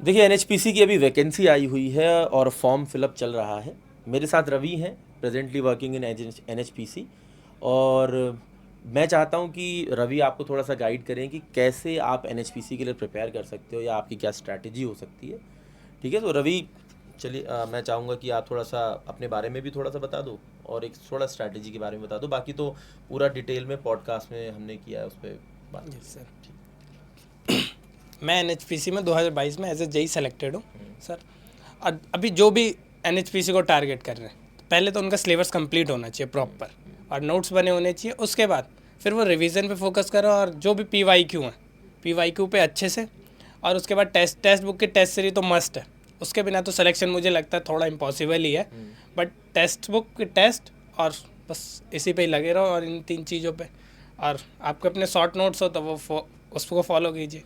देखिए एनएचपीसी की अभी वैकेंसी आई हुई है और फॉर्म फिलअप चल रहा है। मेरे साथ रवि हैं, प्रेजेंटली वर्किंग इन एनएचपीसी। और मैं चाहता हूं कि रवि आपको थोड़ा सा गाइड करें कि कैसे आप एनएचपीसी के लिए प्रिपेयर कर सकते हो या आपकी क्या स्ट्रैटेजी हो सकती है। ठीक है, तो रवि चलिए, मैं चाहूँगा कि आप थोड़ा सा अपने बारे में भी थोड़ा सा बता दो और एक थोड़ा स्ट्रैटेजी के बारे में बता दो। बाकी तो पूरा डिटेल में पॉडकास्ट में हमने किया है, उस पर बात जी की है। सर। ठीक। मैं एनएचपीसी में 2022 में एज ए जेई सेलेक्टेड हूँ सर। और अभी जो भी एनएचपीसी को टारगेट कर रहे हैं, पहले तो उनका सिलेबस कंप्लीट होना चाहिए प्रॉपर और नोट्स बने होने चाहिए। उसके बाद फिर वो रिवीजन पे फोकस करो और जो भी पीवाईक्यू हैं, पीवाईक्यू पे अच्छे से। और उसके बाद टेस्ट बुक की टेस्ट सीरीज तो मस्ट है। उसके बिना तो सिलेक्शन मुझे लगता है थोड़ा इम्पॉसिबल ही है। बट टेस्ट बुक की टेस्ट और बस इसी पे ही लगे रहो और इन 3 चीज़ों पे। और आपके अपने शॉर्ट नोट्स हो तो वो उसको फॉलो कीजिए।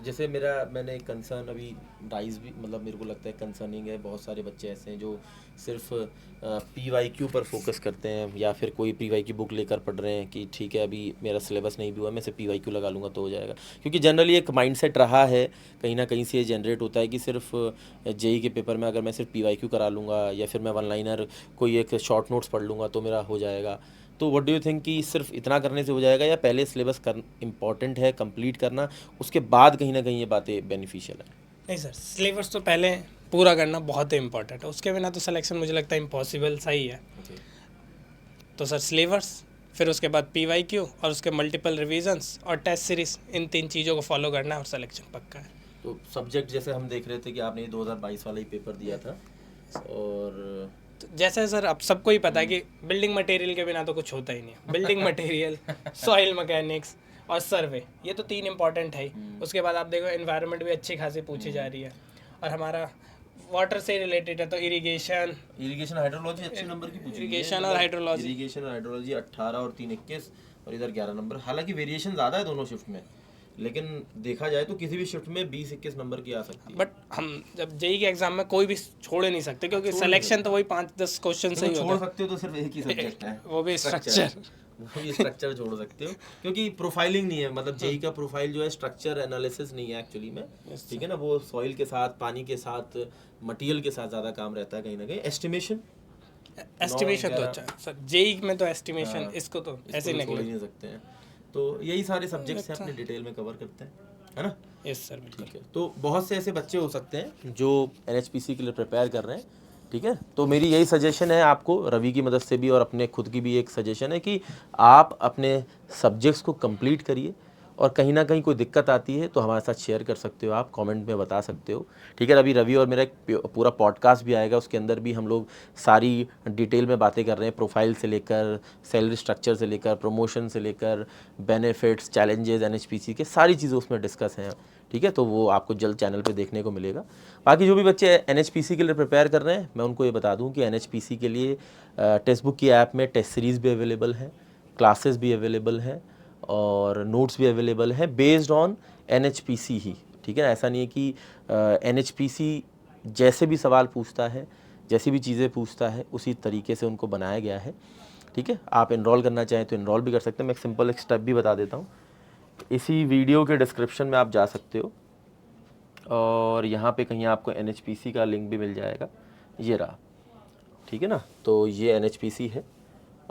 जैसे मैंने एक कंसर्न अभी राइज भी, मतलब मेरे को लगता है कंसर्निंग है। बहुत सारे बच्चे ऐसे हैं जो सिर्फ पीवाईक्यू पर फोकस करते हैं या फिर कोई पीवाईक्यू बुक लेकर पढ़ रहे हैं कि ठीक है अभी मेरा सिलेबस नहीं भी हुआ, मैं सिर्फ पीवाईक्यू लगा लूँगा तो हो जाएगा। क्योंकि जनरली एक माइंडसेट रहा है, कहीं ना कहीं से ये जनरेट होता है कि सिर्फ जेई के पेपर में अगर मैं सिर्फ पीवाईक्यू करा लूँगा या फिर मैं वन लाइनर कोई एक शॉर्ट नोट्स पढ़ लूँगा तो मेरा हो जाएगा। तो व्हाट डू यू थिंक कि सिर्फ इतना करने से हो जाएगा या पहले सिलेबस कर इम्पॉर्टेंट है कंप्लीट करना, उसके बाद कहीं ना कहीं ये बातें बेनिफिशियल है? नहीं सर, सिलेबस तो पहले पूरा करना बहुत ही इंपॉर्टेंट है। उसके बिना तो सिलेक्शन मुझे लगता है इम्पॉसिबल सही है। Okay. तो सर सिलेबस, फिर उसके बाद पीवाईक्यू और उसके मल्टीपल रिवीजन्स और टेस्ट सीरीज, इन 3 चीज़ों को फॉलो करना है और सिलेक्शन पक्का है। तो सब्जेक्ट जैसे हम देख रहे थे कि आपने ये 2022 वाला ही पेपर दिया था और तो जैसे सर अब सबको ही पता है कि बिल्डिंग मटेरियल के बिना तो कुछ होता ही नहीं है। बिल्डिंग मटेरियल, सॉइल मैकेनिक्स और सर्वे, ये तो 3 इंपॉर्टेंट है ही। उसके बाद आप देखो एनवायरनमेंट भी अच्छी खासी पूछी जा रही है। और हमारा वाटर से रिलेटेड है तो इरिगेशन हाइड्रोलॉजी अच्छे नंबर की पूछी हुई है। इरिगेशन और हाइड्रोलॉजी। इरिगेशन और हाइड्रोलॉजी 18 और 3 21 और इधर 11 नंबर। हालांकि वेरिएशन ज़्यादा है दोनों शिफ्ट में, लेकिन देखा जाए तो किसी भी शिफ्ट में 20-21 नंबर की आ सकती है। बट हम जब जेई के एग्जाम में कोई भी छोड़ ही नहीं सकते, क्योंकि छोड़ नहीं सिलेक्शन सकते। तो वही 5-10 क्वेश्चन से ही छोड़ होता सकते हो तो सिर्फ एक ही सब्जेक्ट है, है। वो भी स्ट्रक्चर। स्ट्रक्चर। वो भी स्ट्रक्चर छोड़ सकते हो क्योंकि प्रोफाइलिंग नहीं है। मतलब जेई का प्रोफाइल जो है स्ट्रक्चर एनालिसिस नहीं है एक्चुअली में। ठीक है ना, वो सॉइल के साथ, पानी के साथ, मटेरियल के साथ ज़्यादा काम रहता है। कहीं ना कहीं एस्टिमेशन, एस्टिमेशन तो अच्छा है सर, जेई में तो एस्टिमेशन इसको तो ऐसे इसको तो छोड़ ही निकले। नहीं सकते हैं। तो यही सारे सब्जेक्ट्स हैं, अपने डिटेल में कवर करते हैं, है ना। यस सर, बिल्कुल। ठीक है, तो बहुत से ऐसे बच्चे हो सकते हैं जो एनएचपीसी के लिए प्रिपेयर कर रहे हैं। ठीक है, तो मेरी यही सजेशन है आपको, रवि की मदद से भी और अपने खुद की भी एक सजेशन है कि आप अपने सब्जेक्ट्स को कंप्लीट करिए और कहीं ना कहीं कोई दिक्कत आती है तो हमारे साथ शेयर कर सकते हो, आप कमेंट में बता सकते हो। ठीक है, अभी रवि और मेरा एक पूरा पॉडकास्ट भी आएगा, उसके अंदर भी हम लोग सारी डिटेल में बातें कर रहे हैं, प्रोफाइल से लेकर सैलरी स्ट्रक्चर से लेकर प्रमोशन से लेकर बेनिफिट्स, चैलेंजेस एनएचपीसी के, सारी चीज़ें उसमें डिस्कस हैं। ठीक है, तो वो आपको जल्द चैनल पे देखने को मिलेगा। बाकी जो भी बच्चे एनएचपीसी के लिए प्रिपेयर कर रहे हैं, मैं उनको ये बता दूं कि एनएचपीसी के लिए टेक्स्ट बुक की ऐप में टेस्ट सीरीज़ भी अवेलेबल है, क्लासेस भी अवेलेबल हैं और नोट्स भी अवेलेबल हैं बेस्ड ऑन एनएचपीसी ही। ठीक है ना, ऐसा नहीं है कि एनएचपीसी जैसे भी सवाल पूछता है, जैसी भी चीज़ें पूछता है, उसी तरीके से उनको बनाया गया है। ठीक है, आप इनरोल करना चाहें तो इनरोल भी कर सकते हैं। मैं एक सिंपल एक स्टेप भी बता देता हूँ, इसी वीडियो के डिस्क्रिप्शन में आप जा सकते हो और यहाँ पे कहीं आपको एनएचपीसी का लिंक भी मिल जाएगा, ये रहा। ठीक है ना, तो ये एनएचपीसी है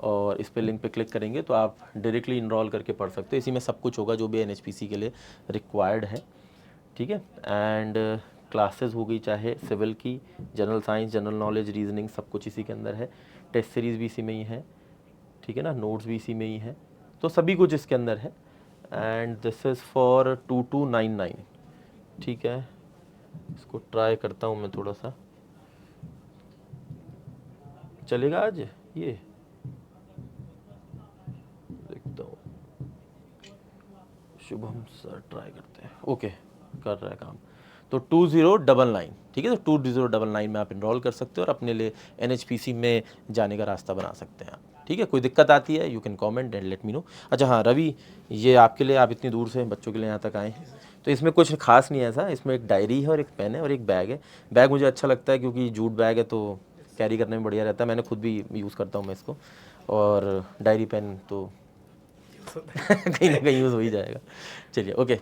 और इस पे लिंक पे क्लिक करेंगे तो आप डायरेक्टली इनरोल करके पढ़ सकते हो। इसी में सब कुछ होगा जो भी एनएचपीसी के लिए रिक्वायर्ड है। ठीक है, एंड क्लासेस हो गई चाहे सिविल की, general science, general knowledge, reasoning, सब कुछ इसी के अंदर है। टेस्ट सीरीज़ भी इसी में ही है। ठीक है ना, नोट्स भी इसी में ही है, तो सभी कुछ इसके अंदर है। And this is for 2299। ठीक है, इसको ट्राई करता हूँ मैं, थोड़ा सा चलेगा आज ये, देखता हूँ। शुभम सर ट्राई करते हैं, ओके कर रहा है काम। तो 2099, ठीक है, तो 2099 में आप इनरोल कर सकते हो और अपने लिए एनएचपीसी में जाने का रास्ता बना सकते हैं आप। ठीक है, कोई दिक्कत आती है you can comment and let me know. अच्छा हाँ रवि, ये आपके लिए, आप इतनी दूर से बच्चों के लिए यहाँ तक आए हैं, तो इसमें कुछ खास नहीं है ऐसा। इसमें एक डायरी है और एक पेन है और एक बैग है। बैग मुझे अच्छा लगता है क्योंकि जूट बैग है तो कैरी करने में बढ़िया रहता है, मैंने खुद भी यूज़ करता हूँ मैं इसको। और डायरी पेन तो कहीं ना कहीं यूज़ हो ही जाएगा। चलिए ओके।